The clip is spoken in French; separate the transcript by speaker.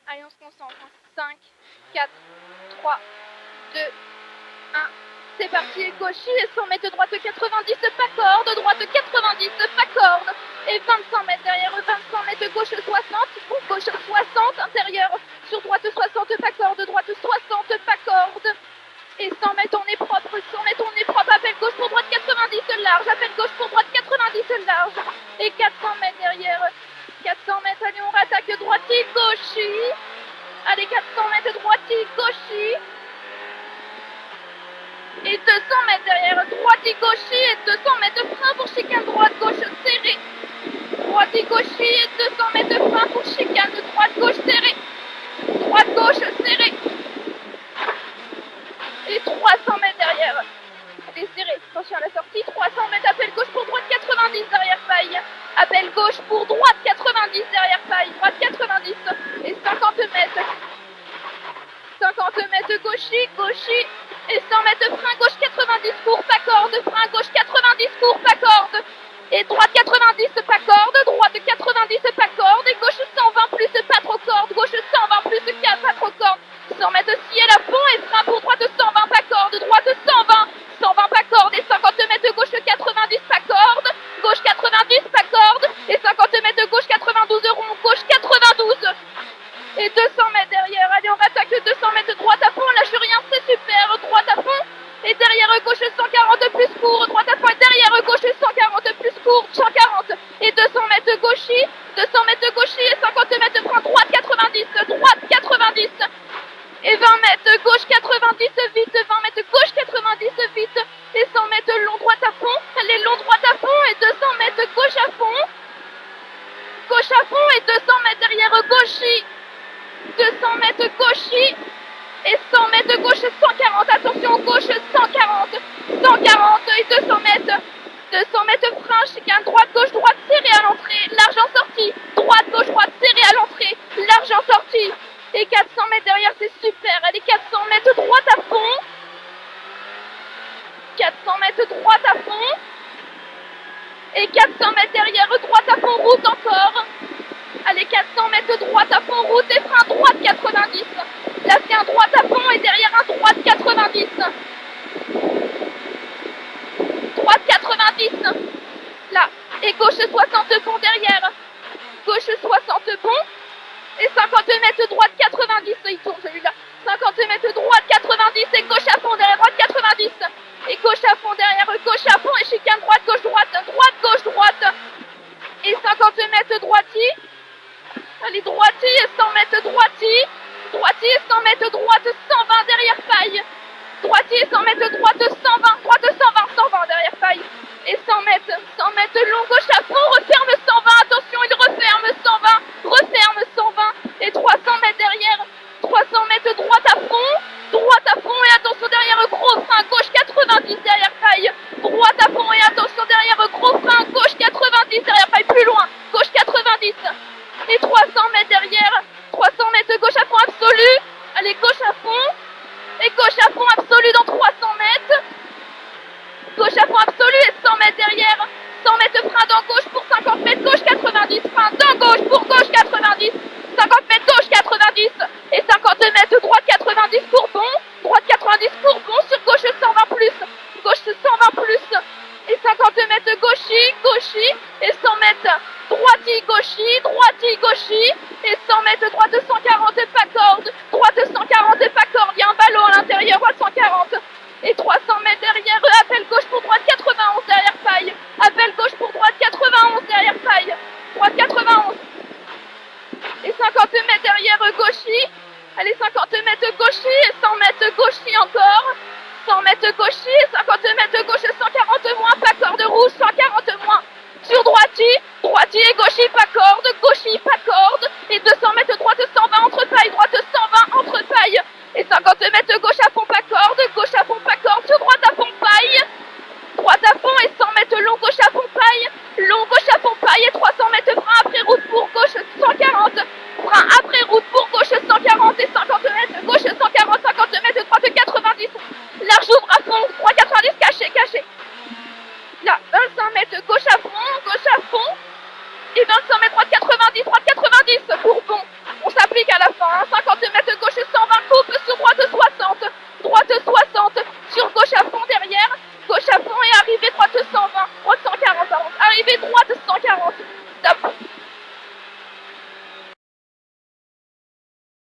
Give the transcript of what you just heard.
Speaker 1: Allez, on se concentre. 5, 4, 3, 2, 1. C'est parti, gauchis et 100 mètres droite 90, pas corde, droite 90, pas corde. Et 25 mètres derrière, 25 mètres gauche 60, gauche 60, intérieur sur droite 60, pas corde, droite 60, pas corde. Et 100 mètres, on est propre, 100 mètres, on est propre, appel gauche pour droite 90 large, appel gauche pour droite 90 large. Et 400 mètres derrière, 400 mètres, allez, on rattaque droitier, gauchis. Allez, 400 mètres, droitier, gauchis. Et 200 mètres derrière, droitier, gauchis. Et 200 mètres frein pour chicane, droite, gauche, serré. Droitier, gauchis. Et 200 mètres frein pour chicane, droite, gauche, serré. Droite, gauche, serré. Et 300 mètres derrière. Allez, serré. Attention à la sortie. 300 mètres, appel gauche pour droite, 90 derrière paille. Appel gauche pour droite, 90 derrière paille. Droite, 90. Et 50 mètres. 50 mètres gauchis, gauchis. Et 100 mètres frein gauche 90 court, pas corde. Frein gauche 90 court, pas corde. Et droite 90, pas corde. Droite 90, pas corde. Et gauche 120 plus, pas trop corde. Gauche 120 plus, pas trop corde. 100 mètres ciel à fond et frein pour droite 120, pas corde. Droite 120, 120 pas corde. Et 50 mètres gauche 90, pas corde. Gauche 90, pas corde. Et 50 mètres gauche 92 rond. Gauche 92. Et 200 mètres derrière, allez on attaque 200 mètres droite à fond, lâche rien, c'est super, droite à fond, et derrière gauche 140 plus court, droite à fond, et derrière gauche 140 plus court, 140, et 200 mètres gauchis, 200 mètres gauchis, et 50 mètres frein, droite 90, droite 90, et 20 mètres gauche 90 vite, 20 mètres gauche 90 vite, et 100 mètres long droite à fond, allez long droite à fond, et 200 mètres gauche à fond, et 200 mètres derrière gauchis, 200 mètres gauchis et 100 mètres gauche 140, attention gauche 140, 140 et 200 mètres frein, chicane droite serré à l'entrée, large en sortie, droite serré à l'entrée, large en sortie, et 400 mètres derrière c'est super, allez 400 mètres droite à fond, 400 mètres droite à fond, et 400 mètres derrière droite à fond, route encore. Allez, 400 mètres droite à fond, route et frein, droite 90. Là, c'est un droite à fond et derrière un droite 90. Droite 90. Là, et gauche 60 bon derrière. Gauche 60 bon. Et 50 mètres droite 90. Il tourne celui-là. 50 mètres droite 90 et gauche à fond derrière droite 90. Et gauche à fond derrière gauche à fond et chicane droite, gauche, droite. Droite, gauche, droite. Et 50 mètres droitier. Allez, droitier, 100 mètres droitier. Droitier, 100 mètres droite, 120 derrière paille. Droitier, 100 mètres droite, 120. Droite, 120 derrière paille. Et 100 mètres long, gauche à fond, referme 120. Attention, il referme 120. Referme 120. Et 300 mètres derrière. 300 mètres droite à fond. Droite à fond et attention derrière, gros frein. Gauche 90 derrière paille. Droite à fond et attention derrière, gros frein. Gauche 90 derrière paille. Plus loin. Gauche 90. Et 300 mètres derrière, 300 mètres gauche à fond absolu, allez gauche à fond, et gauche à fond absolu dans 300 mètres, gauche à fond absolu et 100 mètres derrière, 100 mètres frein dans gauche pour 50 mètres gauche 90, frein dans gauche pour gauche 90, 50 mètres gauche 90, et 50 mètres droite 90 pour bon, droite 90 pour bon, sur gauche 120 plus, gauche 120 plus, et 50 mètres gauchis, et 100 mètres droitier, gauchis, et 100 mètres droite 140, pas corde, droite 140, pas corde, il y a un ballon à l'intérieur, droite 140, et 300 mètres derrière, appel gauche pour droite 91 derrière paille, appel gauche pour droite 91 derrière paille, droite 91, et 50 mètres derrière gauchis, allez 50 mètres gauchis, et 100 mètres gauchis encore, 100 mètres gauchis, 50 mètres gauche 140 moins, pas corde rouge, 140 moins, sur droitier, gauchis, pas corde, et 200 mètres droite 120 entre paille, droite 120 entre paille, et 50 mètres gauche à fond, pas corde, sur droite à fond paille, droite à fond et 100 mètres long, gauche à fond paille, et 300 mètres frein après route pour gauche 140, frein après route pour gauche 140, et 50 mètres gauche 140, 50 mètres droite 90, large ouvre à fond, droite 90, caché, là, 25 mètres gauche à fond, 25 mètres, droite 90 pour bon. On s'applique à la fin, hein. 50